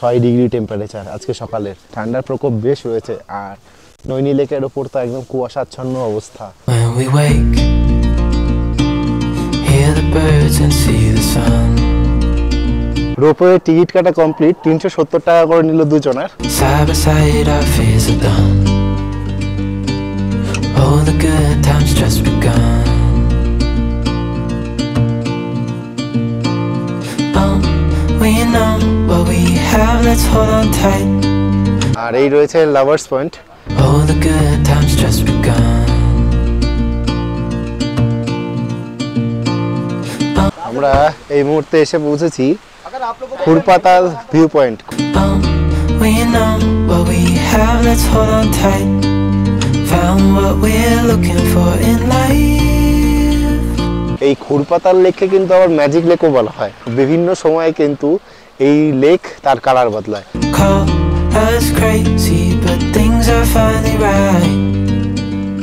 6 degree temperature আজকে সকালের। ঠান্ডার প্রকোপ বেশ রয়েছে আর নৈনি লেকের ওপর তো একদম কুয়াশাচ্ছন্ন অবস্থা। রোপওয়ে টিকিট কাটা কমপ্লিট, 370 টাকা করে নিল দুজনের। আর এই রয়েছে লাভার্স পয়েন্ট। আমরা এই মুহূর্তে এসে পৌঁছেছি খুরপাতাল ভিউ পয়েন্ট। এই খুরপাতাল লেককে কিন্তু আবার ম্যাজিক লেকও বলা হয়। বিভিন্ন সময়ে কিন্তু এই লেক তার কালার বদলায়।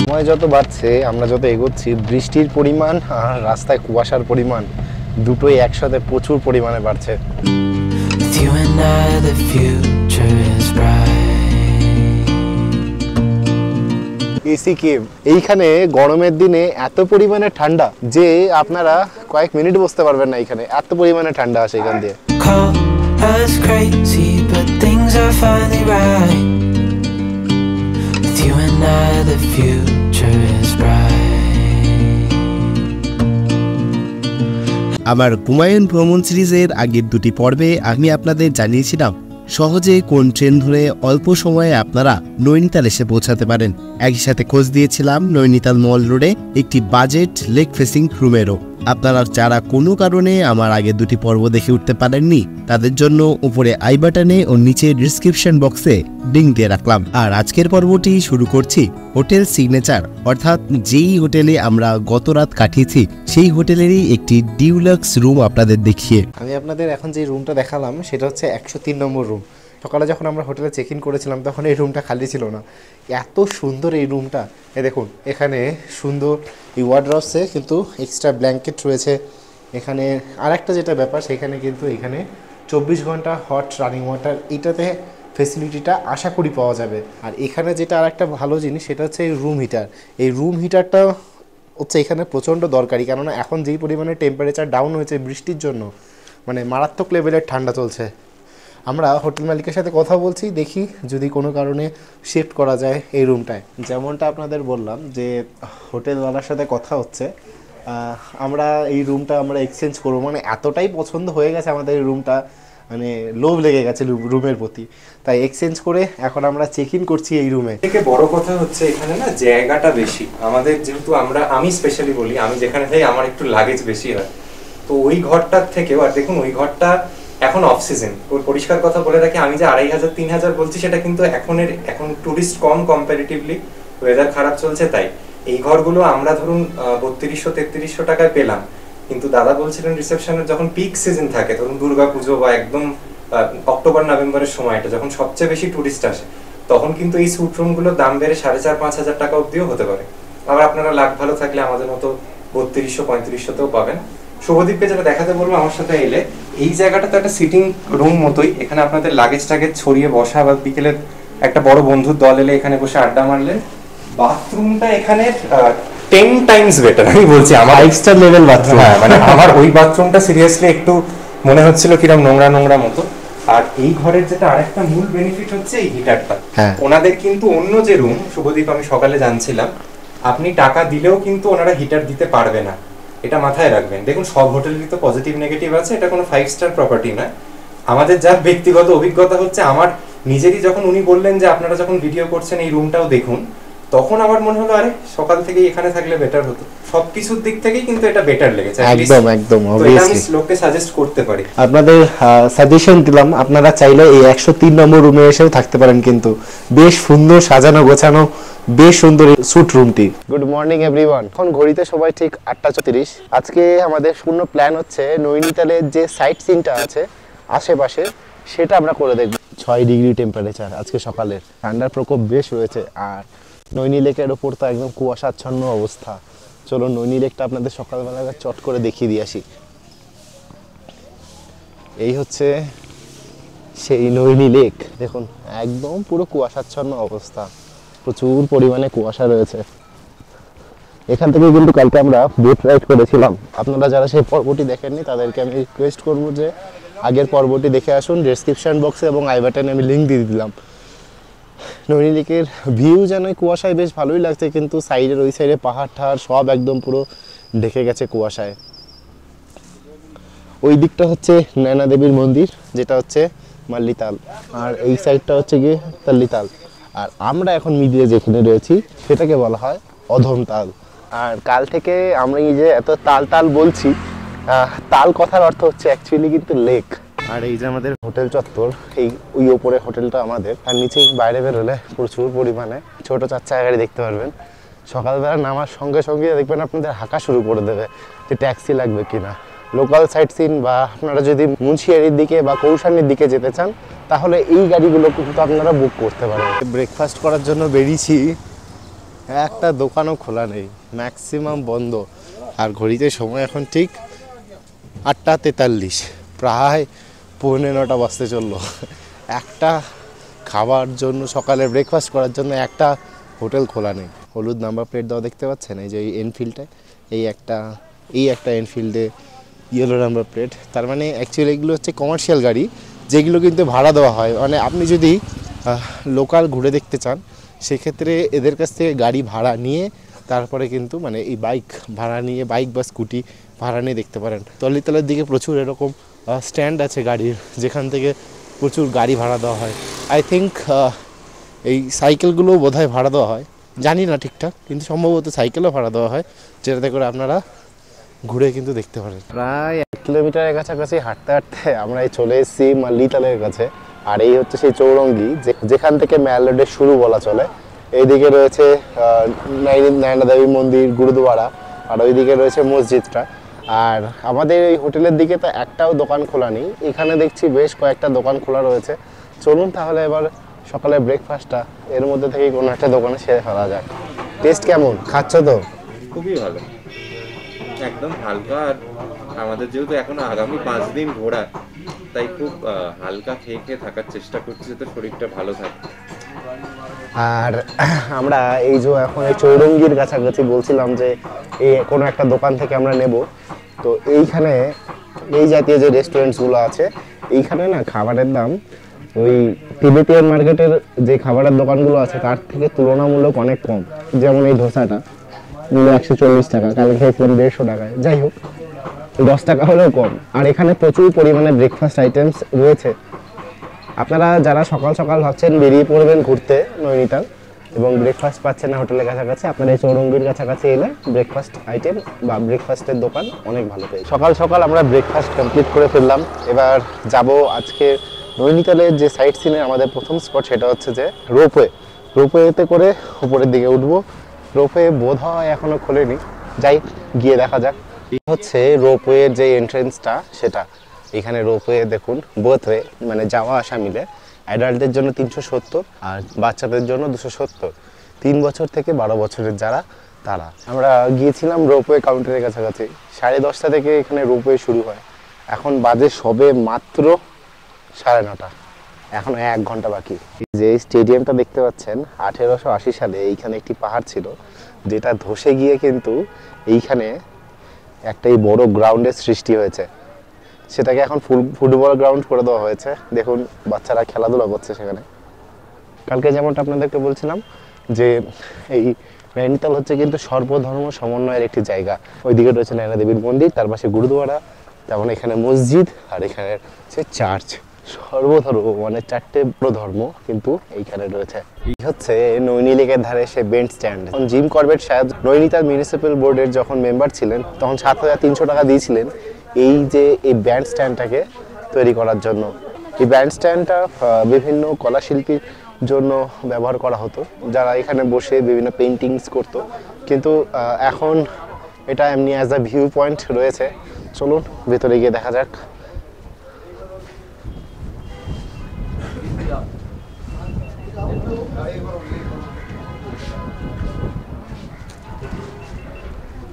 সময় যত বাড়ছে, আমরা যত এগোচ্ছি, বৃষ্টির পরিমাণ আর রাস্তায় কুয়াশার পরিমাণ দুটোই একসাথে প্রচুর পরিমাণে বাড়ছে। এসি কেভ, এইখানে গরমের দিনে এত পরিমাণে ঠান্ডা যে আপনারা কয়েক মিনিট বসতে পারবেন না, এখানে এত পরিমাণে ঠান্ডা আসে এখান দিয়ে। আমার হুমায়ুন ভ্রমণ সিরিজের আগের দুটি পর্বে আমি আপনাদের জানিয়েছিলাম সহজে কোন ট্রেন ধরে অল্প সময়ে আপনারা নৈনিতাল এসে পৌঁছাতে পারেন। একই সাথে খোঁজ দিয়েছিলাম নৈনিতাল মল রোডে একটি বাজেট লেক ফেসিং রুমেরও। আপনারা যারা কোনো কারণে আমার আগে দুটি পর্ব দেখে উঠতে পারেননি তাদের জন্য উপরে আই বাটনে ও নিচে ডিসক্রিপশন বক্সে লিংক দিয়ে রাখলাম। আর আজকের পর্বটি শুরু করছি হোটেল সিগনেচার, অর্থাৎ যেই হোটেলে আমরা গত রাত কাটিয়েছি সেই হোটেলেরই একটি ডিউলাক্স রুম আপনাদের দেখিয়ে। আমি আপনাদের এখন যে রুমটা দেখালাম সেটা হচ্ছে 103 নম্বর রুম। সকালে যখন আমরা হোটেলে চেক ইন করেছিলাম তখন এই রুমটা খালি ছিল না। এত সুন্দর এই রুমটা, দেখুন এখানে সুন্দর এই ওয়ার্ডরোবসে কিন্তু এক্সট্রা ব্ল্যাঙ্কেট রয়েছে। এখানে আরেকটা যেটা ব্যাপার, সেখানে কিন্তু এখানে 24 ঘন্টা হট রানিং ওয়াটার এইটাতে ফেসিলিটিটা আশা করি পাওয়া যাবে। আর এখানে যেটা আরেকটা ভালো জিনিস সেটা হচ্ছে এই রুম হিটার। এই রুম হিটারটা হচ্ছে এখানে প্রচণ্ড দরকারি, কেননা এখন যেই পরিমাণে টেম্পারেচার ডাউন হয়েছে বৃষ্টির জন্য, মানে মারাত্মক লেভেলের ঠান্ডা চলছে। আমরা হোটেল মালিকের সাথে কথা বলছি, দেখি যদি কোনো কারণে শিফট করা যায় এই রুমটায়। যেমনটা আপনাদের বললাম যে হোটেলওয়ালার সাথে কথা হচ্ছে, আমরা এই রুমটা আমরা এক্সচেঞ্জ করবো। মানে এতটাই পছন্দ হয়ে গেছে আমাদের এই রুমটা, মানে লোভ লেগে গেছে রুমের প্রতি, তাই এক্সচেঞ্জ করে এখন আমরা চেক ইন করছি এই রুমে। থেকে বড় কথা হচ্ছে এখানে না জায়গাটা বেশি আমাদের, যেহেতু আমি স্পেশালি বলি, আমি যেখানে থাকি আমার একটু লাগেজ বেশি হয়, তো ওই ঘরটার থেকেও, আর দেখুন ওই ঘরটা এখন অফ সিজন, ওর পরিষ্কার কথা বলে রাখি, আমি যে 2500-3000 বলছি সেটা কিন্তু এখন টুরিস্ট কম কম্পারেটিভলি, ওয়েদার খারাপ চলছে তাই। এই ঘরগুলো আমরা ধরুন 3200-3300 টাকায় পেলাম, কিন্তু দাদা বলছিলেন রিসেপশনের যখন পিক সিজন থাকে, ধরুন দুর্গা পুজো বা একদম অক্টোবর-নভেম্বরের সময়টা যখন সবচেয়ে বেশি টুরিস্ট আসে, তখন কিন্তু এই স্যুট রুমগুলোর দাম বেড়ে 4500-5000 টাকা অব্দিও হতে পারে। আবার আপনারা লাখ ভালো থাকলে আমাদের মতো 3200-3500তেও পাবেন। শুভদীপকে যেটা দেখাতে বলবো আমার সাথে এলে, এই জায়গাটা তো একটা সিটিং রুম মতোই, এখানে আপনাদের লাগেজ টাগেজ ছড়িয়ে বসা, বা বিকেলে একটা বড় বন্ধুর দল এলে এখানে বসে আড্ডা মারলেন। বাথরুমটা এখানে 10 টাইমস বেটার, আমি বলছি আমার 5 স্টার লেভেল বাথরুম। হ্যাঁ, মানে আমার ওই বাথরুমটা সিরিয়াসলি একটু মনে হচ্ছিল কিরকম নোংরা নোংরা মতো। আর এই ঘরের যেটা আরেকটা মূল বেনিফিট হচ্ছে এই হিটারটা। ওনাদের কিন্তু অন্য যে রুম, শুভদীপ আমি সকালে জানছিলাম, আপনি টাকা দিলেও কিন্তু ওনারা হিটার দিতে পারবে না, এটা মাথায় রাখবেন। দেখুন সব হোটেলেরই তো পজিটিভ নেগেটিভ আছে, এটা কোনো 5 স্টার প্রপার্টি নয়। আমাদের যার ব্যক্তিগত অভিজ্ঞতা হচ্ছে, আমার নিজেরই যখন উনি বললেন যে আপনারা যখন ভিডিও করছেন এই রুমটাও দেখুন, তখন আমার মনে হলো আরে সকাল থেকে এখানে থাকলে বেটার হতো। সবকিছুর দিক থেকেই কিন্তু এটা বেটার লেগেছে, একদম অবভিয়াসলি লোককে সাজেস্ট করতে পারি। আপনাদের সাজেশন দিলাম, আপনারা চাইলে এই 103 নম্বর রুমে এসেও থাকতে পারেন, কিন্তু বেশ সুন্দর সাজানো গোছানো, বেশ সুন্দর স্যুট রুমটি। গুড মর্নিং এভরিওয়ান, এখন ঘড়িতে সবাই ঠিক 8:34। আজকে আমাদের পূর্ণ প্ল্যান হচ্ছে নৈনিতালের যে সাইট সিনটা আছে আশেপাশে সেটা আমরা করে দেখব। 6 ডিগ্রি টেম্পারেচার আজকে সকালের। ঠান্ডার প্রকোপ বেশ রয়েছে আর নৈনি লেকের ওপর তো একদম কুয়াশাচ্ছন্ন অবস্থা। চলো নৈনি লেকটা আপনাদের সকালবেলা চট করে দেখিয়ে দিয়ে আসি। এই হচ্ছে সেই নৈনী লেক দেখুন, একদম পুরো কুয়াশাচ্ছন্ন অবস্থা, প্রচুর পরিমাণে কুয়াশা রয়েছে। এখান থেকে কিন্তু কালকে আমরা বোট রাইড করেছিলাম। আপনারা যারা সেই পর্বটি দেখেননি তাদেরকে আমি রিকোয়েস্ট করবো যে আগের পর্বটি দেখে আসুন। ডেসক্রিপশন বক্সে এবং আই বাটনে আমি লিঙ্ক দিয়ে দিলাম। নৈনী লেকের ভিউ যেন কুয়াশায় বেশ ভালোই লাগছে, কিন্তু সাইডের ওই সাইডে পাহাড় ঠাহাড় সব একদম পুরো ঢেকে গেছে কুয়াশায়। ওই দিকটা হচ্ছে নয়না দেবীর মন্দির, যেটা হচ্ছে মাল্লিতাল, আর এই সাইডটা হচ্ছে গিয়ে তাল্লিতাল। আর আমরা এখন মিডিয়ে যেখানে রয়েছি সেটাকে বলা হয় অধমতাল। আর কাল থেকে আমরা এই যে এত তাল তাল বলছি, তাল কথার অর্থ হচ্ছে অ্যাকচুয়ালি কিন্তু লেক। আর এই যে আমাদের হোটেল চত্বর, এই ওই ওপরে হোটেলটা আমাদের, আর নিচে বাইরে বেরোলে প্রচুর পরিমাণে ছোট 4 চাকা গাড়ি দেখতে পারবেন। সকালবেলা নামার সঙ্গে সঙ্গে দেখবেন আপনাদের হাঁকা শুরু করে দেবে যে ট্যাক্সি লাগবে কিনা। লোকাল সাইট সিন বা আপনারা যদি মুন্সিয়ারির দিকে বা কৌশানির দিকে যেতে চান তাহলে এই গাড়িগুলো কিন্তু আপনারা বুক করতে পারেন। ব্রেকফাস্ট করার জন্য বেরিয়েছি, একটা দোকানও খোলা নেই, ম্যাক্সিমাম বন্ধ। আর ঘড়িতে সময় এখন ঠিক 8:43, প্রায় 9:45 বাজতে চললো। একটা খাবার জন্য, সকালে ব্রেকফাস্ট করার জন্য একটা হোটেল খোলা নেই। হলুদ নাম্বার প্লেট দেওয়া দেখতে পাচ্ছেন, এই যে এই এনফিল্ডটায় এই একটা এনফিল্ডে ইয়েলো নাম্বার প্লেট। তার মানে অ্যাকচুয়ালি এগুলো হচ্ছে কমার্শিয়াল গাড়ি, যেগুলো কিন্তু ভাড়া দেওয়া হয়। মানে আপনি যদি লোকাল ঘুরে দেখতে চান সেক্ষেত্রে এদের কাছ থেকে গাড়ি ভাড়া নিয়ে তারপরে কিন্তু মানে এই বাইক ভাড়া নিয়ে, বাইক বা স্কুটি ভাড়া নিয়ে দেখতে পারেন। তলিতলার দিকে প্রচুর এরকম স্ট্যান্ড আছে গাড়ির, যেখান থেকে প্রচুর গাড়ি ভাড়া দেওয়া হয়। আই থিঙ্ক এই সাইকেলগুলোও বোধহয় ভাড়া দেওয়া হয়, জানি না ঠিকঠাক, কিন্তু সম্ভবত সাইকেলও ভাড়া দেওয়া হয়, যেটাতে করে আপনারা ঘুরে কিন্তু দেখতে পারেন। প্রায় 1 কিলোমিটারের কাছাকাছি হাঁটতে হাঁটতে আমরা চলে এসেছি মাল্লিতালের কাছে। আর এই হচ্ছে সেই চৌরঙ্গি, যেখান থেকে ম্যাল রোডের শুরু বলা চলে। এইদিকে রয়েছে নয়না দেবী মন্দির, গুরুদুয়ারা, আর ওইদিকে রয়েছে মসজিদটা। আর আমাদের এই হোটেলের দিকে তো একটাও দোকান খোলা নেই, এখানে দেখছি বেশ কয়েকটা দোকান খোলা রয়েছে। চলুন তাহলে এবার সকালে ব্রেকফাস্টটা এর মধ্যে থেকেই কোনো একটা দোকানে সেরে ফেলা যাক। টেস্ট কেমন, খাচ্ছ তো? খুবই ভালো, একদম হালকা। আর আমাদের যেহেতু এখন আগামী 5 দিন ঘোরা, তাই খুব হালকা খেয়ে খেয়ে থাকার চেষ্টা করছি যাতে শরীরটা ভালো থাকে। আর আমরা এই যে এখন এই চৌরঙ্গির কাছাকাছি বলছিলাম যে এই কোনো একটা দোকান থেকে আমরা নেব। তো এইখানে এই জাতীয় যে রেস্টুরেন্টসগুলো আছে, এইখানে না খাবারের দাম ওই তিবেতিয়ান মার্কেটের যে খাবারের দোকানগুলো আছে তার থেকে তুলনামূলক অনেক কম। যেমন এই ধোসাটা মূল্য 140 টাকা, কালকে খেয়েছিলাম 150 টাকায়। যাই হোক, 10 টাকা হলেও কম। আর এখানে প্রচুর পরিমাণে ব্রেকফাস্ট আইটেমস রয়েছে। আপনারা যারা সকাল সকাল ভাবছেন বেরিয়ে পড়বেন ঘুরতে নৈনিতাল এবং ব্রেকফাস্ট পাচ্ছেন না হোটেলের কাছাকাছি, আপনারা এই চৌরঙ্গির কাছাকাছি এলে ব্রেকফাস্ট আইটেম বা ব্রেকফাস্টের দোকান অনেক ভালো পেয়ে। সকাল সকাল আমরা ব্রেকফাস্ট কমপ্লিট করে ফেললাম। এবার যাব আজকে নৈনিতালের যে সাইট সিনের আমাদের প্রথম স্পট, সেটা হচ্ছে যে রোপওয়ে। রোপওয়েতে করে উপরের দিকে উঠবো। রোপওয়ে বোধ হয় এখনও খোলেনি, যাই গিয়ে দেখা যাক। এই হচ্ছে রোপওয়ের যে এন্ট্রেন্সটা, সেটা এখানে রোপওয়ে দেখুন, বোথওয়ে মানে যাওয়া আসা মিলে অ্যাডাল্টদের জন্য 370 আর বাচ্চাদের জন্য 270, 3 বছর থেকে 12 বছরের যারা তারা। আমরা গিয়েছিলাম রোপওয়ে কাউন্টারের কাছাকাছি, 10:30 থেকে এখানে রোপওয়ে শুরু হয়। এখন বাজে সবে মাত্র 9:30, এখনো 1 ঘন্টা বাকি। যে স্টেডিয়ামটা দেখতে পাচ্ছেন, 1880 সালে এইখানে একটি পাহাড় ছিল, যেটা ধসে গিয়ে কিন্তু এইখানে একটাই বড় গ্রাউন্ডের সৃষ্টি হয়েছে। সেটাকে এখন ফুটবল গ্রাউন্ড করে দেওয়া হয়েছে। দেখুন বাচ্চারা খেলাধুলা করছে সেখানে। কালকে যেমনটা আপনাদেরকে বলছিলাম যে এই নৈনিতাল হচ্ছে কিন্তু সর্বধর্ম সমন্বয়ের একটি জায়গা। ওইদিকে রয়েছে নয়না দেবীর মন্দির, তার পাশে গুরুদুয়ারা, তেমন এখানে মসজিদ, আর এখানে হচ্ছে চার্চ। সর্বধর্ম মানে 4টে বড় ধর্ম কিন্তু এইখানে রয়েছে। এই হচ্ছে নৈনী লেকের ধারে সে বেন্ট স্ট্যান্ড। জিম করবেট সাহেব নৈনিতাল মিউনিসিপ্যাল বোর্ডের যখন মেম্বার ছিলেন তখন 7,300 টাকা দিয়েছিলেন এই যে এই ব্যান্ড স্ট্যান্ডটাকে তৈরি করার জন্য। এই ব্যান্ড স্ট্যান্ডটা বিভিন্ন কলাশিল্পীর জন্য ব্যবহার করা হতো, যারা এখানে বসে বিভিন্ন পেইন্টিংস করতো। কিন্তু এখন এটা এমনি অ্যাজ আ ভিউ পয়েন্ট রয়েছে। চলুন ভেতরে গিয়ে দেখা যাক।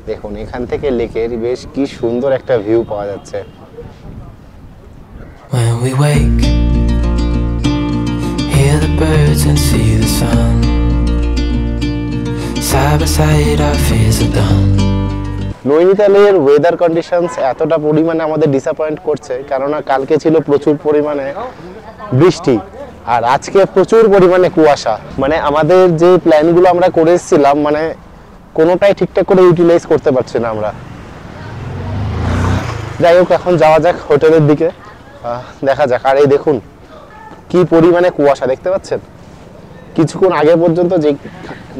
দেখুন এখান থেকে লেকের বেশ কি সুন্দর একটা ভিউ পাওয়া যাচ্ছে। When we wake, birds and see the sun. Side by side our fears are done. নৈনিতালের ওয়েদার কন্ডিশনস এতটা পরিমাণে আমাদের ডিসঅ্যাপয়েন্ট করছে, কেননা কালকে ছিল প্রচুর পরিমাণে বৃষ্টি আর আজকে প্রচুর পরিমাণে কুয়াশা। মানে আমাদের যে প্ল্যানগুলো আমরা করে এসেছিলাম, মানে কোনোটাই ঠিকঠাক করে ইউটিলাইজ করতে পারছি না আমরা। যাই হোক, এখন যাওয়া যাক হোটেলের দিকে, দেখা যাক। আর এই দেখুন কি পরিমাণে কুয়াশা, দেখতে পাচ্ছেন? কিছুক্ষণ আগে পর্যন্ত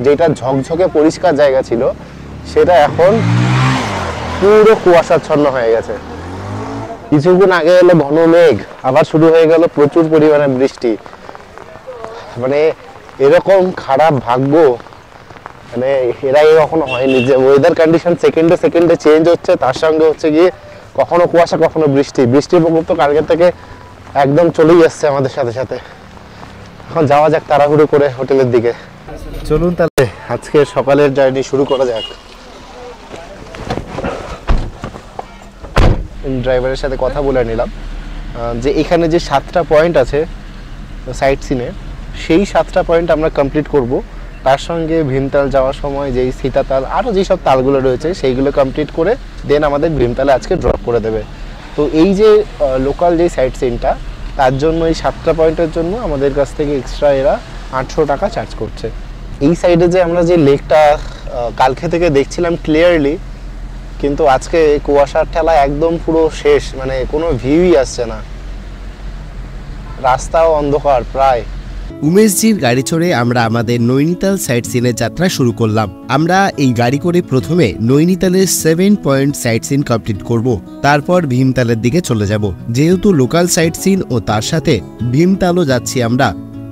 যেটা ঝকঝকে পরিষ্কার জায়গা ছিল সেটা এখন পুরো কুয়াশাচ্ছন্ন হয়ে গেছে। কিছুক্ষণ আগে এলো ঘন মেঘ, আবার শুরু হয়ে গেল প্রচুর পরিমাণে বৃষ্টি। মানে এরকম খারাপ ভাগ্য মানে এর আগে কখনো হয়নি যে ওয়েদার কন্ডিশন সেকেন্ডে সেকেন্ডে চেঞ্জ হচ্ছে, তার সঙ্গে হচ্ছে গিয়ে কখনো কুয়াশা কখনো বৃষ্টি। বৃষ্টির প্রকোপ তো কালকে থেকে একদম চলেই আসছে আমাদের সাথে সাথে। এখন যাওয়া যাক তাড়াহুড়ো করে হোটেলের দিকে। চলুন তাহলে আজকে সকালের জার্নি শুরু করা যাক। ড্রাইভারের সাথে কথা বলে নিলাম যে এখানে যে 7টা পয়েন্ট আছে সাইট সিনে, সেই 7টা পয়েন্ট আমরা কমপ্লিট করব। তার সঙ্গে ভীমতাল যাওয়ার সময় যেই সীতাতাল আরও যেসব তালগুলো রয়েছে সেইগুলো কমপ্লিট করে দেন আমাদের ভীমতালে আজকে ড্রপ করে দেবে। তো এই যে লোকাল যে সাইট সিনটা, তার জন্য এই 7টা পয়েন্টের জন্য আমাদের কাছ থেকে এক্সট্রা এরা 800 টাকা চার্জ করছে। এই সাইডে যে আমরা যে লেকটা কালকে থেকে দেখছিলাম ক্লিয়ারলি, কিন্তু আজকে কুয়াশার ঠেলা একদম পুরো শেষ, মানে কোনো ভিউই আসছে না, রাস্তাও অন্ধকার প্রায়। উমেশজির গাড়ি চড়ে আমরা আমাদের নৈনিতাল সাইট সিনের যাত্রা শুরু করলাম। আমরা এই গাড়ি করে প্রথমে নৈনিতালের 7 পয়েন্ট সাইট সিন কমপ্লিট করব, তারপর ভীমতালের দিকে চলে যাব। যেহেতু লোকাল সাইট সিন ও তার সাথে ভীমতালও যাচ্ছি আমরা,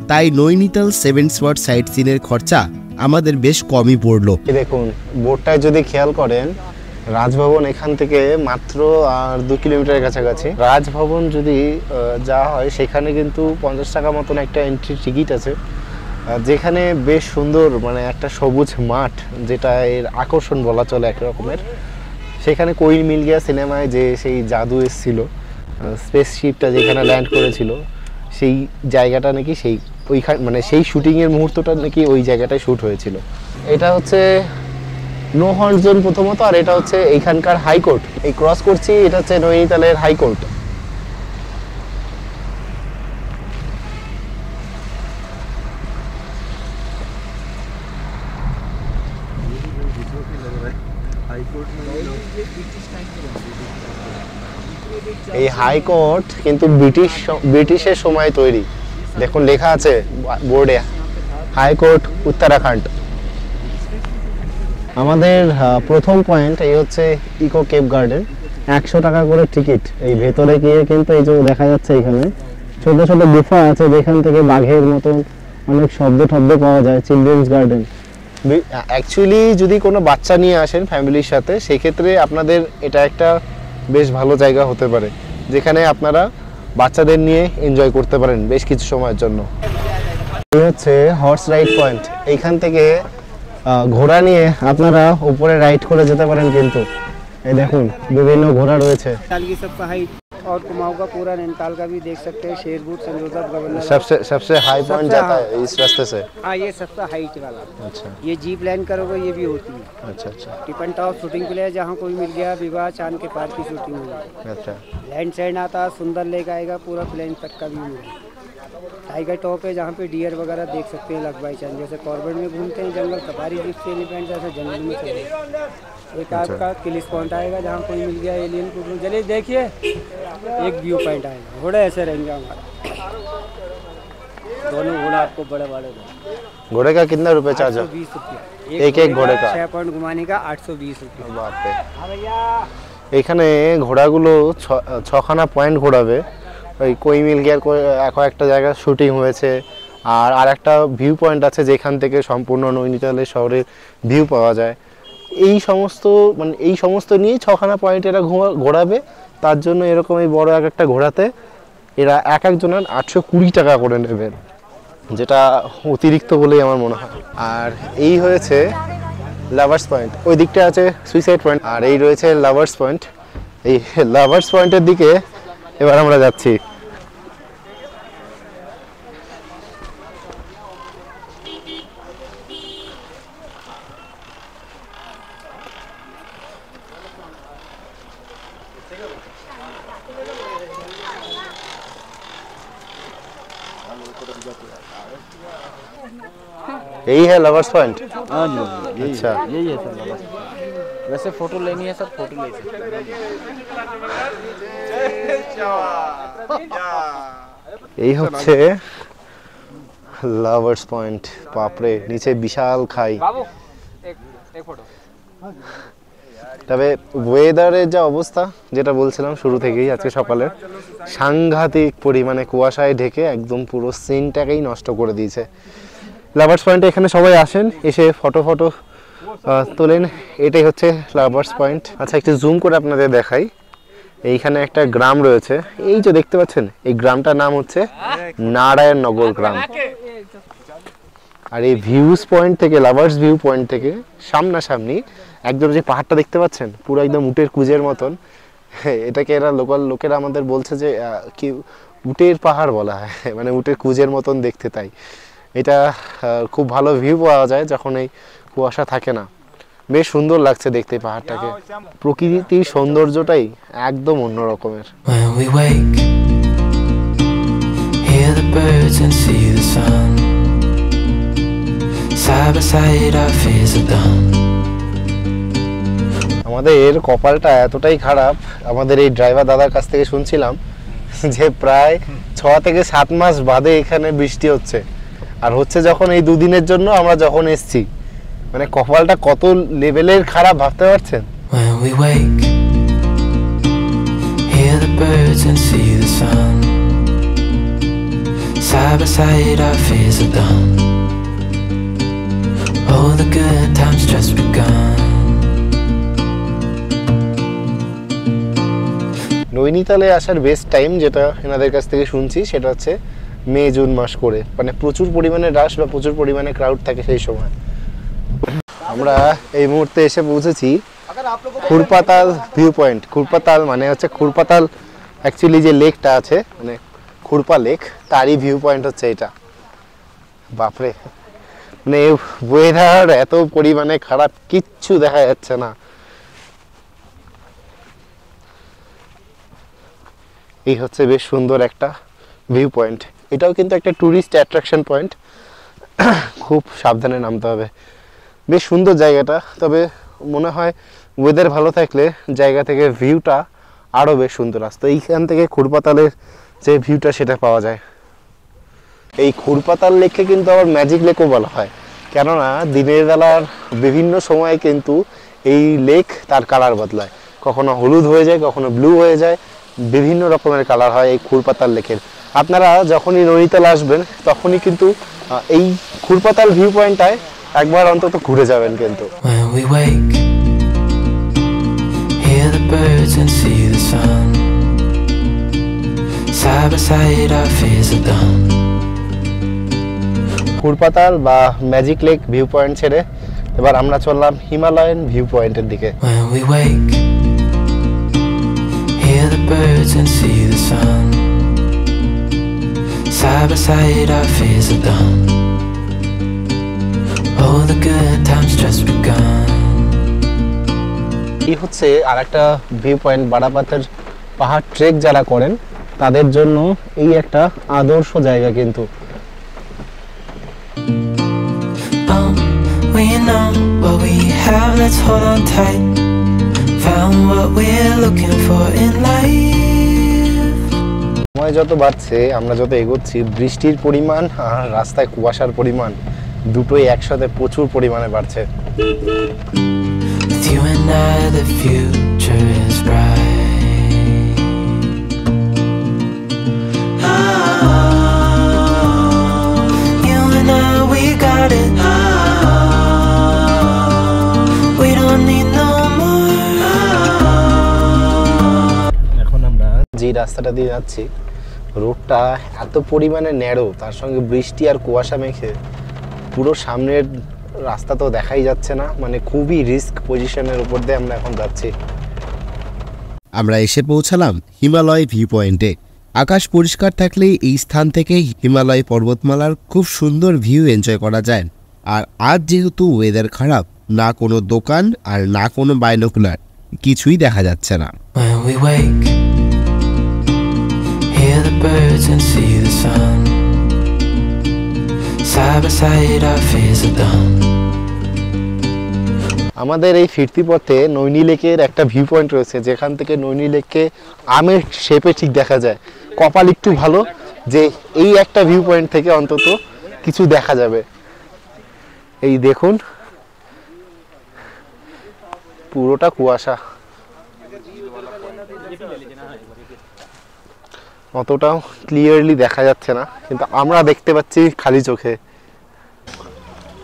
তাই নৈনিতাল 7 স্পট সাইট সিনের খরচা আমাদের বেশ কমই পড়লো। দেখুন বোর্ডটায় যদি খেয়াল করেন, রাজভবন এখান থেকে মাত্র 2 কিলোমিটারের কাছাকাছি। রাজভবন যদি যাওয়া হয় সেখানে কিন্তু 50 টাকা মতন একটা এন্ট্রি টিকিট আছে, যেখানে বেশ সুন্দর মানে একটা সবুজ মাঠ, যেটা এর আকর্ষণ বলা চলে এক রকমের। সেখানে কোয়েল মিল গিয়া সিনেমায় যে সেই জাদু এসেছিল, স্পেসশিপটা যেখানে ল্যান্ড করেছিল, সেই জায়গাটা নাকি সেই ওইখানে মানে সেই শুটিংয়ের মুহূর্তটা নাকি ওই জায়গাটায় শ্যুট হয়েছিল। এটা হচ্ছে নো হর্ন জোন প্রথমত, আর এটা হচ্ছে এইখানকার হাইকোর্ট। এই ক্রস করছি, এটা হচ্ছে নৈনিতালের হাইকোর্ট। এই হাইকোর্ট কিন্তু ব্রিটিশের সময় তৈরি। দেখুন লেখা আছে বোর্ডে, হাইকোর্ট উত্তরাখণ্ড। আমাদের প্রথম পয়েন্ট এই হচ্ছে ইকো কেপ গার্ডেন। 100 টাকা করে টিকিট। এই ভেতরে গিয়ে কিন্তু এই যে দেখা যাচ্ছে এখানে ছোট ছোট গুফা আছে, যেখান থেকে বাঘের মতন অনেক শব্দ পাওয়া যায়। চিলড্রেন্স গার্ডেন অ্যাকচুয়ালি যদি কোনো বাচ্চা নিয়ে আসেন ফ্যামিলির সাথে, সেক্ষেত্রে আপনাদের এটা একটা বেশ ভালো জায়গা হতে পারে, যেখানে আপনারা বাচ্চাদের নিয়ে এনজয় করতে পারেন বেশ কিছু সময়ের জন্য। এই হচ্ছে হর্স রাইড পয়েন্ট। এইখান থেকে ঘোড়া নিয়ে আপনারা উপরে রাইড করে যেতে পারেন। কিন্তু এই দেখুন বিভিন্ন ঘোড়া রয়েছে। और कुमाऊं का पूरा नैनीताल का भी देख सकते हैं। शेरपुर संजोता गवर्नर सबसे हाई पॉइंट जाता है इस रास्ते से। हाँ, ये सबसे हाइट वाला। अच्छा, ये जीप लाइन करोगे ये भी होती है। अच्छा अच्छा। टिप एंड टॉप शूटिंग के लिए जहाँ कोई मिल गया, विवाह चांद के पार की शूटिंग हुई। अच्छा, लैंड साइड आता है, सुंदर लेक आएगा, पूरा प्लेन तक का भी मिलेगा। टाइगर टॉप है जहाँ पे डियर वगैरह देख सकते हैं लगवाई चांद। जैसे कॉर्बेट में घूमते हैं जंगल, सफारी जीप से एलिफेंट जैसे जंगल में चले। एक आपका किलिस पॉइंट आएगा जहाँ कोई मिल गया एलियन को, चलिए देखिए एक व्यू पॉइंट आएगा। घोड़े ऐसे रहेंगे हमारे, दोनों घोड़ा आपको बड़े बड़े। घोड़े का कितना रुपए चार्ज है? 20 रुपया एक घोड़े का। 6 पॉइंट घुमाने का 820 रुपया। बाप रे। এখানে ঘোড়াগুলো 6খানা পয়েন্ট ঘোরাবে। ওই কৈমিল গিয়ার একটা জায়গায় শুটিং হয়েছে, আর একটা ভিউ পয়েন্ট আছে যেখান থেকে সম্পূর্ণ নৈনিতালের শহরের ভিউ পাওয়া যায়। এই সমস্ত নিয়ে 6খানা পয়েন্ট এরা ঘোরাবে। তার জন্য এরকম এই বড় একটা ঘোড়াতে এরা একজনের 820 টাকা করে নেবেন, যেটা অতিরিক্ত বলেই আমার মনে হয়। আর এই হয়েছে লাভার্স পয়েন্ট, ওই দিকটা আছে সুইসাইড পয়েন্ট, আর এই রয়েছে লাভার্স পয়েন্ট। এই লাভার্স পয়েন্টের দিকে এবার আমরা যাচ্ছি। यही है लवर्स पॉइंट? हाँ जी अच्छा, यही है सर लवर्स पॉइंट। वैसे फोटो लेनी है सर, फोटो ले सकते हैं। এই হচ্ছে লাভার্স পয়েন্ট। বাপরে, নিচে বিশাল খাই। তবে ওয়েদারের যা অবস্থা, যেটা বলছিলাম শুরু থেকেই, আজকে সকালে সাংঘাতিক পরিমাণে কুয়াশায় ঢেকে একদম পুরো সিনটাকেই নষ্ট করে দিয়েছে। লাভার্স পয়েন্টে এখানে সবাই আসেন, এসে ফটো তোলেন। এটাই হচ্ছে লাভার্স পয়েন্ট। আচ্ছা, একটু জুম করে আপনাদের দেখাই। এইখানে একটা গ্রাম রয়েছে, এই যে দেখতে পাচ্ছেন, এই গ্রামটার নাম হচ্ছে নারায়ণনগর গ্রাম। আর এই ভিউজ পয়েন্ট থেকে, লাভার্স ভিউ পয়েন্ট থেকে সামনাসামনি একদম যে পাহাড়টা দেখতে পাচ্ছেন, পুরো একদম উটের কুজের মতন। এটাকে এরা লোকাল লোকেরা আমাদের বলছে যে কি উটের পাহাড় বলা হয়, মানে উটের কুজের মতন দেখতে। তাই এটা খুব ভালো ভিউ পাওয়া যায় যখন এই কুয়াশা থাকে না। বেশ সুন্দর লাগছে দেখতে পাহাড়টাকে। প্রকৃতির সৌন্দর্যটাই একদম অন্য রকমের। When we wake, hear the birds and see the sun. Side by side our fears are done. আমাদের কপালটা এতটাই খারাপ, আমাদের এই ড্রাইভার দাদার কাছ থেকে শুনছিলাম যে প্রায় 6 থেকে 7 মাস বাদে এখানে বৃষ্টি হচ্ছে। আর হচ্ছে যখন এই দুদিনের জন্য আমরা যখন এসছি, মানে কপালটা কত লেভেলের খারাপ ভাবতে পারছেন। When we wake, hear the birds and see the sun. Side by side our fears are done. Oh, the good times just begun. নৈনিতালে আসার বেস্ট টাইম যেটা এনাদের কাছ থেকে শুনছি, সেটা হচ্ছে মে জুন মাস করে, মানে প্রচুর পরিমাণে রাশ বা প্রচুর পরিমাণে ক্রাউড থাকে সেই সময়। আমরা এই মুহূর্তে এসে পৌঁছেছি খুরপাতাল ভিউ পয়েন্ট। খুরপাতাল মানে হচ্ছে খুরপাতাল, অ্যাকচুয়ালি যে লেকটা আছে, মানে খুরপা লেক, তারই ভিউ পয়েন্ট হচ্ছে এটা। বাপরে, মানে ওয়েদার এত পরিমাণে খারাপ, কিচ্ছু দেখা যাচ্ছে না। এই হচ্ছে বেশ সুন্দর একটা ভিউ পয়েন্ট। এটাও কিন্তু একটা ট্যুরিস্ট অ্যাট্রাকশন পয়েন্ট, খুব সাবধানে নামতে হবে। বেশ সুন্দর জায়গাটা, তবে মনে হয় ওয়েদার ভালো থাকলে জায়গা থেকে ভিউটা আরও বেশ সুন্দর আসতো। এইখান থেকে খুরপাতালের যে ভিউটা সেটা পাওয়া যায়। এই খুরপাতাল লেককে কিন্তু আবার ম্যাজিক লেকও বলা হয়, কেননা দিনের বেলার বিভিন্ন সময়ে কিন্তু এই লেক তার কালার বদলায়, কখনো হলুদ হয়ে যায়, কখনো ব্লু হয়ে যায়, বিভিন্ন রকমের কালার হয় এই খুরপাতাল লেকের। আপনারা যখনই নৈনিতাল আসবেন তখনই কিন্তু এই খুরপাতাল ভিউ পয়েন্টটায় একবার অন্তত ঘুরে যাবেন কিন্তু। When we wake, hear the birds and see the sun. Side by side our fears are done. খুরপাতাল বা ম্যাজিক লেক ভিউ পয়েন্ট ছেড়ে এবার আমরা চললাম হিমালয়ান ভিউ পয়েন্টের দিকে। When we wake, hear the birds and see the sun. Side by side our fears are done. Oh, the good times just begun. এই হচ্ছে আরেকটা ভিউ পয়েন্ট। বারাপাতের পাহাড় ট্রেক যারা করেন তাদের জন্য এই একটা আদর্শ জায়গা কিন্তু। We know what we have, let's hold on tight. Found what we're looking for in life. সময় যত বাড়ছে, আমরা যত এগোচ্ছি, বৃষ্টির পরিমাণ আর রাস্তায় কুয়াশার পরিমাণ দুটোই একসাথে প্রচুর পরিমাণে বাড়ছে। With you and I, the future is bright. You and I, we got it. We don't need no more. এখন আমরা যে রাস্তাটা দিয়ে যাচ্ছি, রোডটা এত পরিমাণে ন্যারো, তার সঙ্গে বৃষ্টি আর কুয়াশা মেখে পুরো সামনের রাস্তা তো দেখাই যাচ্ছে না, মানে খুবই রিস্ক পজিশনের উপর দিয়ে আমরা এখন যাচ্ছি। আমরা এসে পৌঁছালাম হিমালয় ভিউ পয়েন্টে। আকাশ পরিষ্কার থাকলে এই স্থান থেকে হিমালয় পর্বতমালার খুব সুন্দর ভিউ এনজয় করা যায়। আর আজ যেহেতু ওয়েদার খারাপ, না কোনো দোকান আর না কোনো বাইনোকুলার, কিছুই দেখা যাচ্ছে না। When we wake, hear the birds and see the sun. side by side, our fears are done. আমাদের এই ফিরতি পথে নৈনী লেকের একটা ভিউ পয়েন্ট রয়েছে, যেখান থেকে নৈনী লেককে আমের শেপে ঠিক দেখা যায়। কপাল একটু ভালো যে এই একটা ভিউ পয়েন্ট থেকে অন্তত কিছু দেখা যাবে। এই দেখুন পুরোটা কুয়াশা, অতটাও ক্লিয়ারলি দেখা যাচ্ছে না, কিন্তু আমরা দেখতে পাচ্ছি খালি চোখে।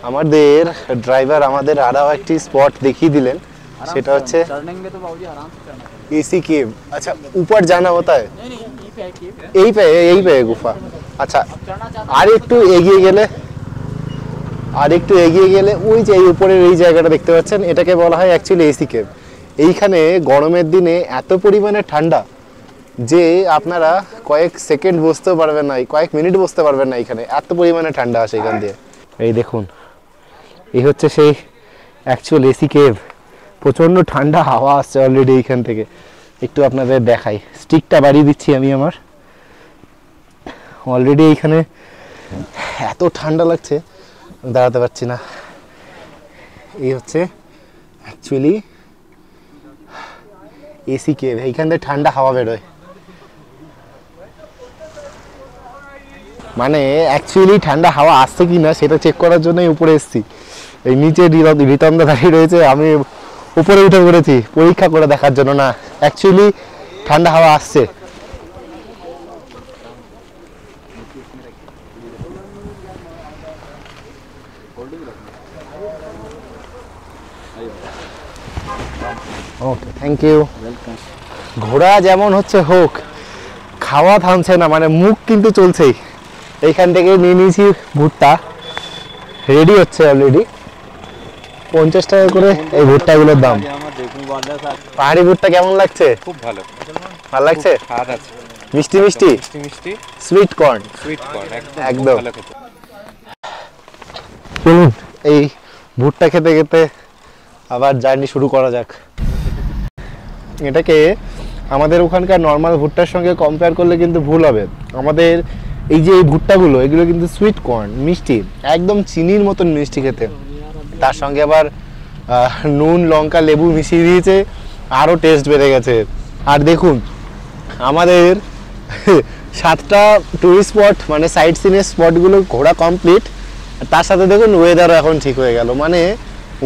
আমাদের ড্রাইভার আমাদের আরও একটি স্পট দেখিয়ে দিলেন, সেটা হচ্ছে चढ़ेंगे तो बाबूजी आराम से चढ़ना। एसी केव। अच्छा ऊपर जाना होता है? नहीं यहीं पे है केव। यही पे है गुफा। अच्छा আর একটু এগিয়ে গেলে ওই যে এই উপরের এই জায়গাটা দেখতে পাচ্ছেন, এটাকে বলা হয় অ্যাকচুয়ালি এসি কেভ। এইখানে গরমের দিনে এত পরিমাণে ঠান্ডা যে আপনারা কয়েক সেকেন্ড বসতে পারবেন না, কয়েক মিনিট বসতে পারবেন না, এখানে এত পরিমাণে ঠান্ডা আসে এখান দিয়ে। এই দেখুন এই হচ্ছে সেই অ্যাকচুয়াল এসি কেভ। প্রচণ্ড ঠান্ডা হাওয়া আসছে অলরেডি এইখান থেকে। একটু আপনাদের দেখাই, স্টিকটা বাড়িয়ে দিচ্ছি আমি আমার। অলরেডি এইখানে এত ঠান্ডা লাগছে দাঁড়াতে পারছি না। এই হচ্ছে অ্যাকচুয়ালি এসি কেভ, এইখান থেকে ঠান্ডা হাওয়া বেরোয়। মানে অ্যাকচুয়ালি ঠান্ডা হাওয়া আসছে কি না সেটা চেক করার জন্যই উপরে এসেছি। এই নিচে রিতমদা দাঁড়িয়ে রয়েছে, আমি উপরে উঠে পড়েছি পরীক্ষা করে দেখার জন্য। না অ্যাকচুয়ালি ঠান্ডা হাওয়া আসছে। Okay thank you. ঘোড়া যেমন হচ্ছে হোক, খাওয়া থামছে না, মানে মুখ কিন্তু চলছেই। এইখান থেকে নিয়ে নিয়েছি ভুট্টা, রেডি হচ্ছে অলরেডি। 50 টাকা করে এই ভুট্টাগুলোর দাম। পাহাড়ি ভুট্টা কেমন লাগছে? খুব ভালো, ভালো লাগছে? স্বাদ আছে, মিষ্টি মিষ্টি মিষ্টি মিষ্টি, সুইট কর্ন সুইট কর্ন, একদম। ভালো খেতে। চলুন এই ভুট্টা খেতে খেতে আবার জার্নি শুরু করা যাক। এটাকে আমাদের ওখানকার নর্মাল ভুট্টার সঙ্গে কম্পেয়ার করলে কিন্তু ভুল হবে। আমাদের এই যে এই ভুট্টাগুলো, এগুলো কিন্তু সুইট কর্ন, মিষ্টি, একদম চিনির মতন মিষ্টি খেতে। তার সঙ্গে আবার নুন লঙ্কা লেবু মিশিয়ে দিয়েছে, আরও টেস্ট বেড়ে গেছে। আর দেখুন আমাদের 7টা টুরিস্ট স্পট মানে সাইট সিনের স্পটগুলো ঘোরা কমপ্লিট। তার সাথে দেখুন ওয়েদারও এখন ঠিক হয়ে গেল, মানে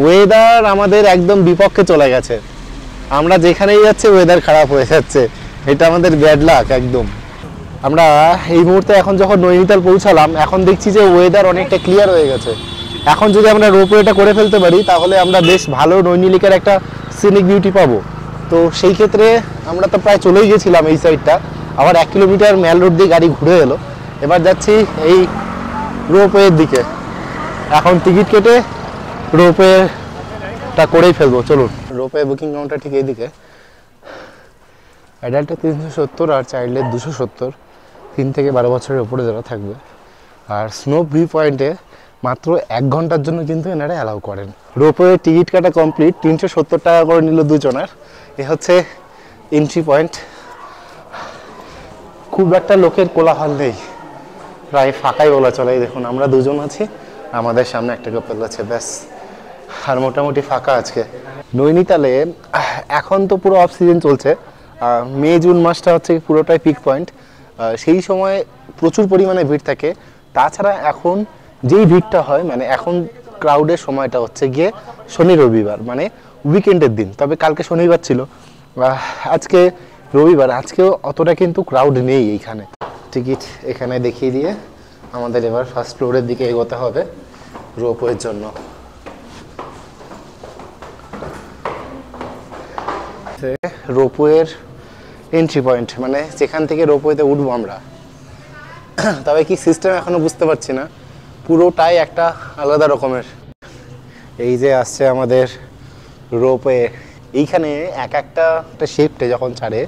ওয়েদার আমাদের একদম বিপক্ষে চলে গেছে। আমরা যেখানেই যাচ্ছি ওয়েদার খারাপ হয়ে যাচ্ছে, এটা আমাদের ব্যাড লাক একদম। আমরা এই মুহূর্তে এখন যখন নৈনিতাল পৌঁছালাম, এখন দেখছি যে ওয়েদার অনেকটা ক্লিয়ার হয়ে গেছে। এখন যদি আমরা রোপওয়েটা করে ফেলতে পারি তাহলে আমরা বেশ ভালো নৈনী লেকের একটা সিনিক বিউটি পাবো। তো সেই ক্ষেত্রে আমরা তো প্রায় চলেই গেছিলাম এই সাইডটা, আবার 1 কিলোমিটার ম্যাল রোড দিয়ে গাড়ি ঘুরে এলো। এবার যাচ্ছি এই রোপওয়ের দিকে। এখন টিকিট কেটে রোপওয়েটা করেই ফেলবো। চলুন, রোপওয়ে বুকিং কাউন্টার ঠিক এইদিকে। অ্যাডাল্টে 370 আর চাইল্ডের 270, 3 থেকে 12 বছরের উপরে যারা থাকবে। আর স্নো ভিউ পয়েন্টে মাত্র 1 ঘন্টার জন্য কিন্তু এনারা অ্যালাউ করেন। রোপওয়ে টিকিট কাটা কমপ্লিট, 370 টাকা করে নিল দুজনের। এ হচ্ছে এন্ট্রি পয়েন্ট। খুব একটা লোকের কোলাহল নেই, প্রায় ফাঁকাই বলা চলে। দেখুন আমরা দুজন আছি, আমাদের সামনে একটা কাপল আছে, ব্যাস। আর মোটামুটি ফাঁকা আজকে। নৈনিতালে এখন তো পুরো অফ সিজন চলছে, মে জুন মাসটা হচ্ছে পুরোটাই পিক পয়েন্ট। সেই সময় প্রচুর পরিমাণে ভিড় থাকে। তাছাড়া এখন যেই ভিড়টা হয়, মানে এখন ক্রাউডের সময়টা হচ্ছে গিয়ে শনি রবিবার, মানে উইকেন্ডের দিন। তবে কালকে শনিবার ছিল, আজকে রবিবার, আজকেও অতটা কিন্তু ক্রাউড নেই এইখানে। টিকিট এখানে দেখিয়ে দিয়ে আমাদের এবার ফার্স্ট ফ্লোরের দিকে এগোতে হবে রোপওয়ের জন্য। রোপওয়ের এন্ট্রি পয়েন্ট, মানে যেখান থেকে রোপওয়েতে উঠবো আমরা। তবে কি সিস্টেম এখনো বুঝতে পারছি না, পুরোটাই একটা আলাদা রকমের। এই যে আসছে আমাদের রোপওয়ে, এইখানে এক একটা শিফটে যখন ছাড়ে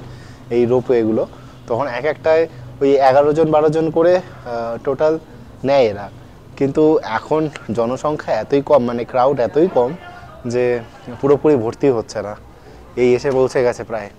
এই রোপওয়েগুলো, তখন এক একটায় ওই 11 জন 12 জন করে টোটাল নেয় এরা। কিন্তু এখন জনসংখ্যা এতই কম, মানে ক্রাউড এতই কম যে পুরোপুরি ভর্তি হচ্ছে না। এই এসে পৌঁছে গেছে প্রায়।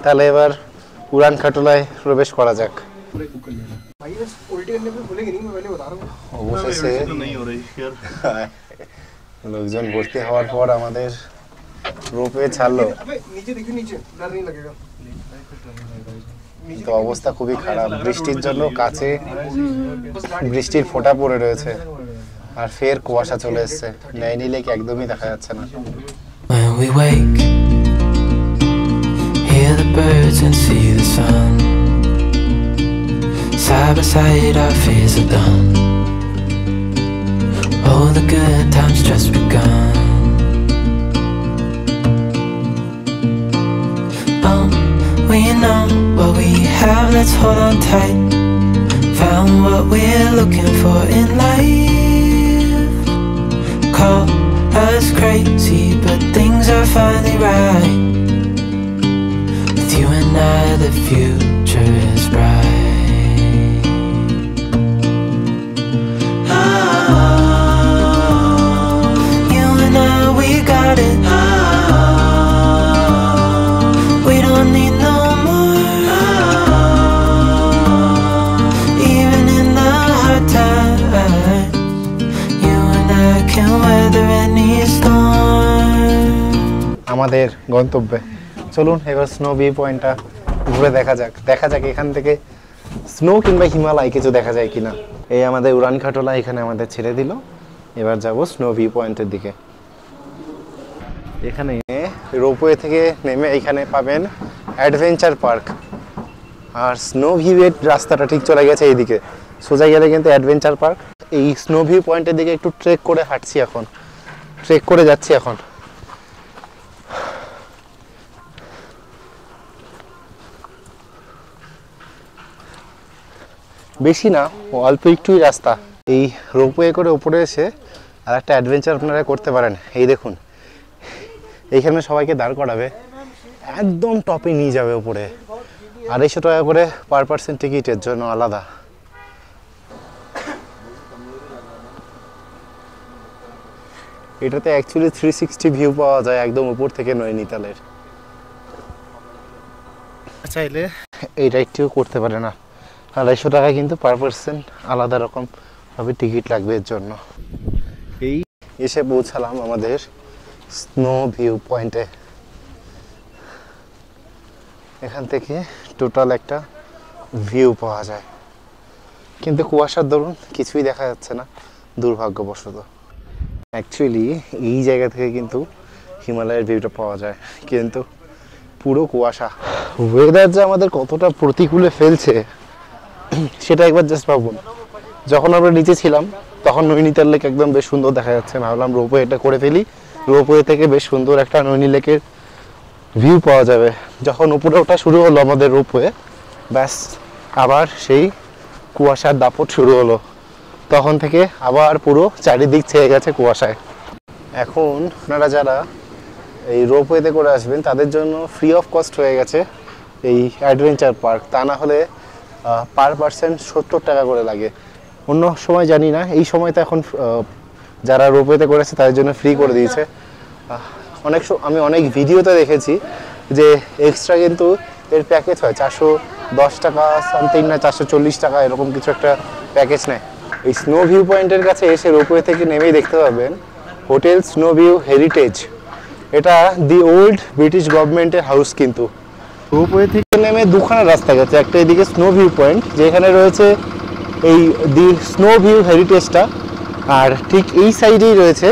তাহলে এবার উড়ান খাটোলায় প্রবেশ করা যাক। অবশেষে লোকজন ভর্তি হওয়ার পর আমাদের রোপওয়ে ছাড়লো, তো অবস্থা খুবই খারাপ। বৃষ্টির জন্য কাছে বৃষ্টির ফোঁটা পড়ে রয়েছে, আর ফের কুয়াশা চলে এসছে। নৈনি লেক একদমই দেখা যাচ্ছে না। When we wake, hear the birds and see the sun. Side by side our fears are done. Oh, the good times just begun. Oh, we know what we have, let's hold on tight. Found what we're looking for in life. Call us crazy, but things are finally right. With you and I, the future is bright. Oh, you and I, we got it. Oh, we don't need no more. Oh, even in the hard times, you and I can weather any storm. আমাদের গন্তব্যে চলুন এবার snow view পয়েন্টটা ঘুরে দেখা যাক। এখান থেকে স্নো কিংবা হিমালয় কিছু দেখা যায় কিনা। এই আমাদের উড়ান খাটোলা এখানে আমাদের ছেড়ে দিল, এবার যাব স্নো ভিউ পয়েন্টের দিকে। এখানে রোপওয়ে থেকে নেমে এখানে পাবেন অ্যাডভেঞ্চার পার্ক, আর স্নো ভিউয়ের রাস্তাটা ঠিক চলে গেছে এইদিকে, সোজা গেলে কিন্তু অ্যাডভেঞ্চার পার্ক। এই স্নো ভিউ পয়েন্টের দিকে একটু ট্রেক করে হাঁটছি এখন, ট্রেক করে যাচ্ছি এখন। বেশি না, অল্প একটুই রাস্তা। এই রোপওয়ে করে উপরে এসে আর একটা অ্যাডভেঞ্চার আপনারা করতে পারেন। এই দেখুন, এইখানে সবাইকে দাঁড় করাবে, একদম টপে নিয়ে যাবে উপরে। 250 টাকা করে পার পার্সন টিকিটের জন্য আলাদা। এটাতে অ্যাকচুয়ালি 360 ভিউ পাওয়া যায় একদম উপর থেকে নৈনিতালের। চাইলে এই রাইডটিও করতে পারে না, 250 টাকা কিন্তু পার পার্সন আলাদা রকম ভাবে টিকিট লাগবে এর জন্য। এই এসে পৌঁছালাম আমাদের স্নো ভিউ পয়েন্টে। এখান থেকে টোটাল একটা ভিউ পাওয়া যায়, কিন্তু কুয়াশার দরুন কিছুই দেখা যাচ্ছে না দুর্ভাগ্যবশত। অ্যাকচুয়ালি এই জায়গা থেকে কিন্তু হিমালয়ের ভিউটা পাওয়া যায়, কিন্তু পুরো কুয়াশা। ওয়েদার যে আমাদের কতটা প্রতিকূলে ফেলছে সেটা একবার জাস্ট ভাবুন। যখন আমরা নিচে ছিলাম তখন নৈনিতাল লেক একদম বেশ সুন্দর দেখা যাচ্ছে, ভাবলাম রোপওয়েটা করে ফেলি, রোপওয়ে থেকে বেশ সুন্দর একটা নৈনি লেকের ভিউ পাওয়া যাবে। যখন উপরে ওঠা শুরু হলো আমাদের রোপওয়ে, ব্যাস আবার সেই কুয়াশার দাপট শুরু হলো। তখন থেকে আবার পুরো চারিদিক ছেয়ে গেছে কুয়াশায়। এখন আপনারা যারা এই রোপওয়েতে করে আসবেন তাদের জন্য ফ্রি অফ কস্ট হয়ে গেছে এই অ্যাডভেঞ্চার পার্ক, তা না হলে পার পার্সন 70 টাকা করে লাগে। অন্য সময় জানি না, এই সময় তো এখন যারা রোপওয়েতে করেছে তাদের জন্য ফ্রি করে দিয়েছে। আমি অনেক ভিডিওতে দেখেছি যে এক্সট্রা কিন্তু এর প্যাকেজ হয় 410 টাকা সামথিং, না 440 টাকা এরকম কিছু একটা প্যাকেজ নেয়। এই স্নো ভিউ পয়েন্টের কাছে এসে রোপওয়ে থেকে নেমেই দেখতে পাবেন হোটেল স্নো ভিউ হেরিটেজ। এটা দি ওল্ড ব্রিটিশ গভর্নমেন্টের হাউস। কিন্তু রোপওয়ে থেকে নেমে দুখানা রাস্তা গেছে, একটা এদিকে স্নো ভিউ পয়েন্ট যেখানে রয়েছে এই দি স্নো ভিউ হেরিটেজটা, আর ঠিক এই সাইডেই রয়েছে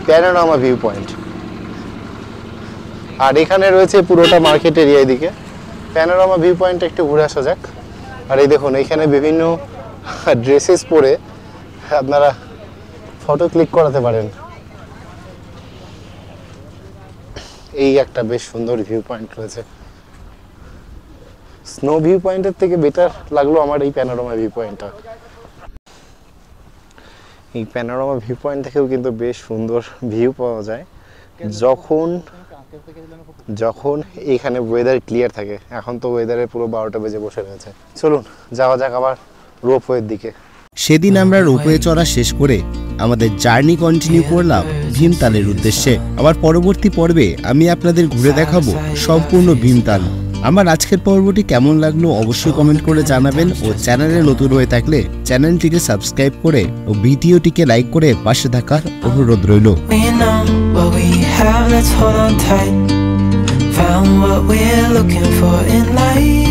প্যানোরামা ভিউ পয়েন্ট। আর এখানে রয়েছে পুরোটা মার্কেট এরিয়া। এদিকে প্যানোরামা ভিউ পয়েন্ট একটু ঘুরে আসা যাক। আর এই দেখুন এখানে বিভিন্ন ড্রেসেস পরে আপনারা ফটো ক্লিক করাতে পারেন। এই একটা বেশ সুন্দর ভিউ পয়েন্ট রয়েছে। স্নো ভিউ পয়েন্টের থেকে বেটার লাগলো আমার এই প্যানোরামা ভিউ পয়েন্টটা। এই প্যানোরামা ভিউ পয়েন্ট থেকেও কিন্তু বেশ সুন্দর ভিউ পাওয়া যায় যখন এখানে ওয়েদার ক্লিয়ার থাকে। এখন তো ওয়েদারে পুরো 12টা বেজে বসে রয়েছে। চলুন যাওয়া যাক আবার রোপওয়ের দিকে। সেদিন আমরা রোপওয়ে চড়া শেষ করে আমাদের জার্নি কন্টিনিউ করলাম ভীমতালের উদ্দেশ্যে। আবার পরবর্তী পর্বে আমি আপনাদের ঘুরে দেখাবো সম্পূর্ণ ভীমতাল। আমার আজকের পর্বটি কেমন লাগলো অবশ্যই কমেন্ট করে জানাবেন ও চ্যানেলে নতুন হয়ে থাকলে চ্যানেলটিকে সাবস্ক্রাইব করে ও ভিডিওটিকে লাইক করে পাশে থাকার অনুরোধ রইল। We know what we have, let's hold on tight. Found what we're looking for in life.